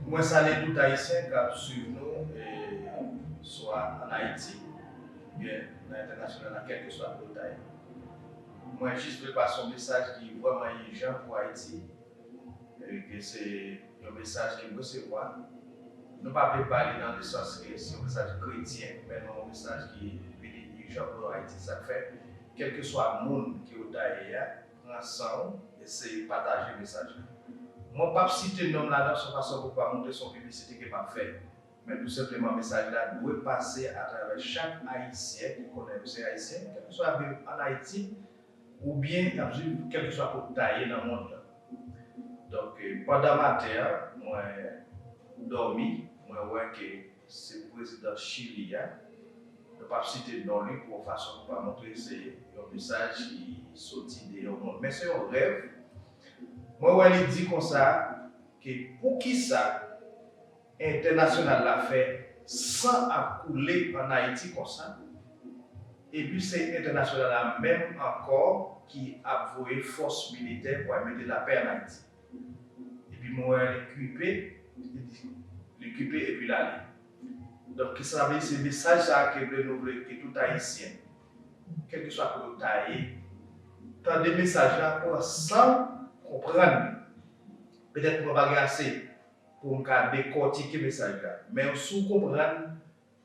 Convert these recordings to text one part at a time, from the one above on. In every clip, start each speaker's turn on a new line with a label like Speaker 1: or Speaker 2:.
Speaker 1: Moi, salue tout Haïtien qui suivent nous, soit en Haïti, bien à l'international, quel que soit le taille. Moi, juste veux passer un message qui est vraiment urgent pour Haïti, et que c'est un message qui me recevoir. Nous ne pouvons pas parler dans le sens que c'est un message chrétien, mais non un message qui est urgent pour Haïti. Ça fait, quel que soit le monde qui est au taille, ensemble, essayer de partager le message. Moi, pas citer le nom là dans son façon pour pas montrer son publicité qui n'est pas fait. Mais tout simplement, le message là doit passer à travers chaque Haïtien qui connaît ces Haïtiens, quel que soit en Haïti, ou bien quel que soit pour tailler dans le monde. Donc, pendant ma terre, moi, dormi, moi, ouais, que c'est le président Chili, je ne pas citer le nom lui pour façon pour pas montrer c'est un message qui sorti de monde. Mais c'est un rêve. Moi, je dis comme ça, que pour qui ça, international l'a fait sans accouler en Haïti comme ça, et puis c'est international là même encore qui a voué force militaire pour mettre la paix en Haïti. Et puis moi, l'équiper et puis l'aller. Donc, ça veut dire ce message que tout Haïtien, quel que soit pour le tailler, tant des messages là sans comprendre. Peut-être qu'on va assez pour décortiquer le message là. Mais si vous comprenez,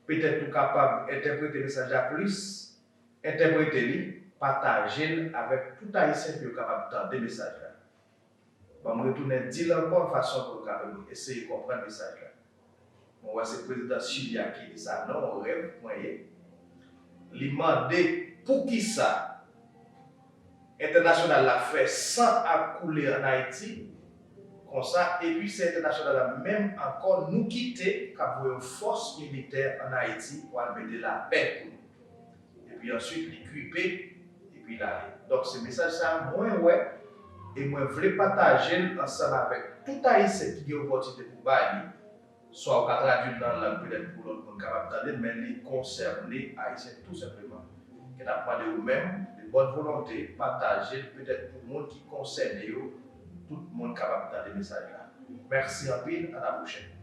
Speaker 1: peut-être qu'on est capable d'interpréter le message là plus, interpréter, partager avec tout Haïtien qui est capable d'entendre le message là. Je vais me retourner dire encore de façon pour essayer de comprendre le message là. Moi, c'est le président Chili qui dit ça, non, on rêve, voyez. Il m'a demandé pour qui ça, international l'a fait sans accouler en Haïti. Comme ça, et puis c'est international même encore nous quitter pour une force militaire en Haïti pour mettre la paix pour nous. Et puis ensuite l'équiper et puis l'aller. Donc ce message ça moi ouais et moi je voulais partager ensemble avec tout Haïtien qui a une opportunité pour bailler, soit au traduire dans la langue peut-être pour l'autre monde capable d'entendre, mais les concerner Haïtiens tout simplement. Qui n'a pas de vous-même, de bonne volonté, partager peut-être pour le monde qui concerne tout le monde capable de des messages là. Merci en pile, à la prochaine.